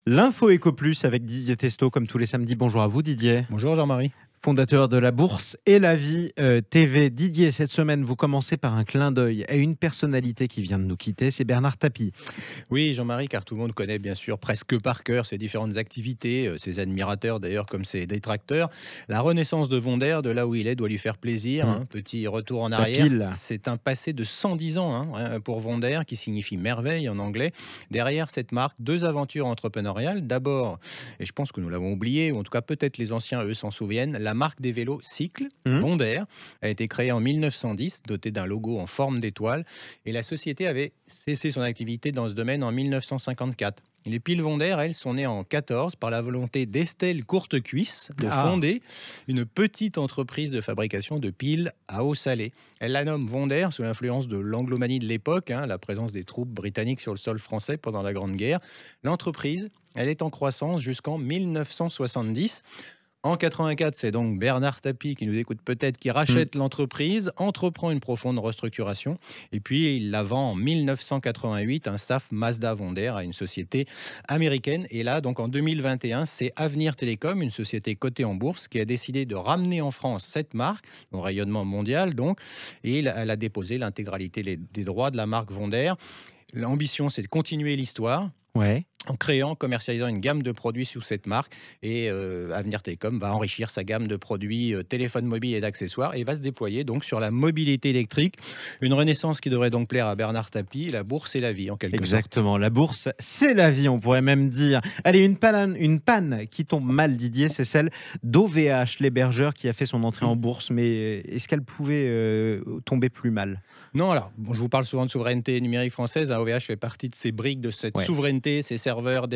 L'info Éco Plus avec Didier Testo, comme tous les samedis. Bonjour à vous, Didier. Bonjour Jean-Marie. Fondateur de la Bourse et la Vie TV. Didier, cette semaine, vous commencez par un clin d'œil à une personnalité qui vient de nous quitter, c'est Bernard Tapie. Oui Jean-Marie, car tout le monde connaît bien sûr presque par cœur ses différentes activités, ses admirateurs d'ailleurs comme ses détracteurs. La renaissance de Wonder, de là où il est, doit lui faire plaisir. Petit retour en La arrière, pile. c'est un passé de 110 ans pour Wonder, qui signifie merveille en anglais. Derrière cette marque, deux aventures entrepreneuriales. D'abord, et je pense que nous l'avons oublié, ou en tout cas peut-être les anciens eux s'en souviennent, la marque des vélos Cycle, Hum, Wonder, a été créée en 1910, dotée d'un logo en forme d'étoile, et la société avait cessé son activité dans ce domaine en 1954. Les piles Wonder, elles, sont nées en 14 par la volonté d'Estelle Courtecuisse de Ah, fonder une petite entreprise de fabrication de piles à eau salée. Elle la nomme Wonder sous l'influence de l'anglomanie de l'époque, la présence des troupes britanniques sur le sol français pendant la Grande Guerre. L'entreprise, elle est en croissance jusqu'en 1970. En 84, c'est donc Bernard Tapie, qui nous écoute peut-être, qui hum, rachète l'entreprise, entreprend une profonde restructuration et puis il la vend en 1988, un SAF Mazda Wonder, à une société américaine. Et là, donc en 2021, c'est Avenir Télécom, une société cotée en bourse, qui a décidé de ramener en France cette marque, au rayonnement mondial donc, et elle a déposé l'intégralité des droits de la marque Wonder. L'ambition, c'est de continuer l'histoire ouais. en créant, commercialisant une gamme de produits sous cette marque. Et Avenir Télécom va enrichir sa gamme de produits téléphones mobiles et d'accessoires et va se déployer donc sur la mobilité électrique. Une renaissance qui devrait donc plaire à Bernard Tapie, la bourse et la vie en quelque sorte. Exactement, la bourse, c'est la vie, on pourrait même dire. Allez, une panne qui tombe mal, Didier, c'est celle d'OVH, l'hébergeur qui a fait son entrée en bourse. Mais est-ce qu'elle pouvait tomber plus mal? Non, alors, bon, je vous parle souvent de souveraineté numérique française. OVH fait partie de ces briques de cette Ouais. souveraineté, ces serveurs,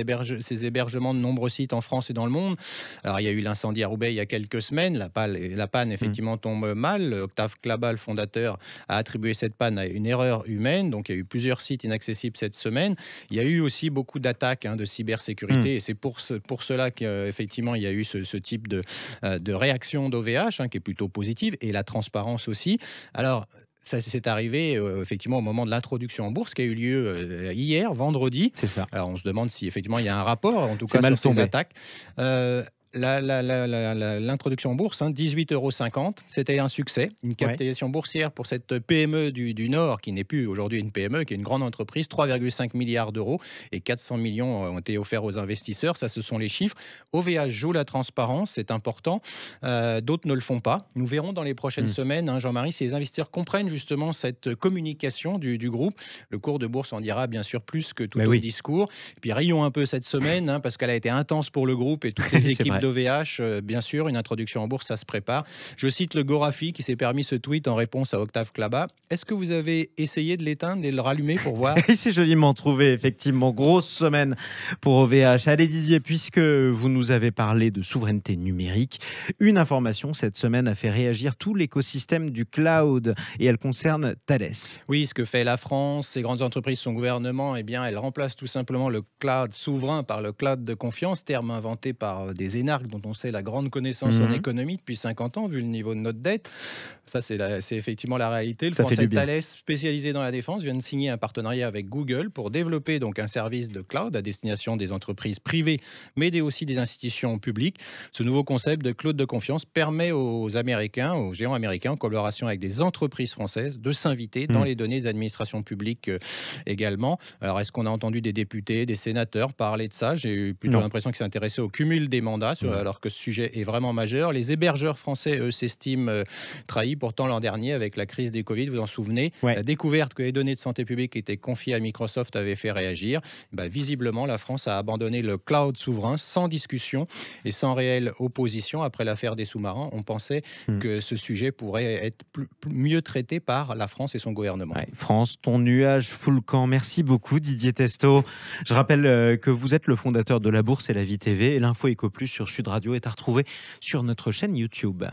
ces hébergements de nombreux sites en France et dans le monde. Alors, il y a eu l'incendie à Roubaix il y a quelques semaines. La panne, Hum, effectivement, tombe mal. Octave Klaba, le fondateur, a attribué cette panne à une erreur humaine. Donc, il y a eu plusieurs sites inaccessibles cette semaine. Il y a eu aussi beaucoup d'attaques de hum. cybersécurité. Et c'est pour cela qu'effectivement, il y a eu ce type de réaction d'OVH, qui est plutôt positive. Et la transparence aussi. Alors, ça, c'est arrivé effectivement au moment de l'introduction en bourse qui a eu lieu hier, vendredi. C'est ça. Alors on se demande si effectivement il y a un rapport, en tout C'est cas mal sur ces tombé. attaques. Euh, L'introduction en bourse, 18,50 €, c'était un succès. Une Ouais. capitalisation boursière pour cette PME du Nord, qui n'est plus aujourd'hui une PME, qui est une grande entreprise, 3,5 milliards d'euros et 400 millions ont été offerts aux investisseurs. Ça, ce sont les chiffres. OVH joue la transparence, c'est important. D'autres ne le font pas. Nous verrons dans les prochaines Hum. semaines, Jean-Marie, si les investisseurs comprennent justement cette communication du groupe. Le cours de bourse en dira bien sûr plus que tout Bah autre oui, discours. Et puis rions un peu cette semaine, parce qu'elle a été intense pour le groupe et toutes les c'est équipes vrai. d'OVH. Bien sûr, une introduction en bourse, ça se prépare. Je cite le Gorafi qui s'est permis ce tweet en réponse à Octave Klaba. Est-ce que vous avez essayé de l'éteindre et de le rallumer pour voir? Et c'est joliment trouvé, effectivement. Grosse semaine pour OVH. Allez Didier, puisque vous nous avez parlé de souveraineté numérique, une information cette semaine a fait réagir tout l'écosystème du cloud et elle concerne Thales. Oui, ce que fait la France, ses grandes entreprises, son gouvernement, eh bien, elle remplace tout simplement le cloud souverain par le cloud de confiance, terme inventé par des énarques dont on sait la grande connaissance en Mhm. économie depuis 50 ans, vu le niveau de notre dette. Ça, c'est effectivement la réalité. Le Ça fait français du bien. Thales, spécialisé dans la défense, vient de signer un partenariat avec Google pour développer donc un service de cloud à destination des entreprises privées, mais aussi des institutions publiques. Ce nouveau concept de cloud de confiance permet aux Américains, aux géants américains, en collaboration avec des entreprises françaises, de s'inviter dans Mhm. les données des administrations publiques également. Alors, est-ce qu'on a entendu des députés, des sénateurs parler de ça? J'ai eu plutôt Non. l'impression qu'ils s'intéressaient au cumul des mandats, Mhm. alors que ce sujet est vraiment majeur. Les hébergeurs français, eux, s'estiment trahis. Pourtant, l'an dernier, avec la crise des Covid, vous en souvenez, Ouais. la découverte que les données de santé publique étaient confiées à Microsoft avait fait réagir. Visiblement, la France a abandonné le cloud souverain sans discussion et sans réelle opposition. Après l'affaire des sous-marins, on pensait Mhm. que ce sujet pourrait être mieux traité par la France et son gouvernement. Ouais, France, ton nuage fout le camp. Merci beaucoup Didier Testo. Je rappelle que vous êtes le fondateur de la Bourse et la Vie TV et l'info Éco Plus sur Sud Radio est à retrouver sur notre chaîne YouTube.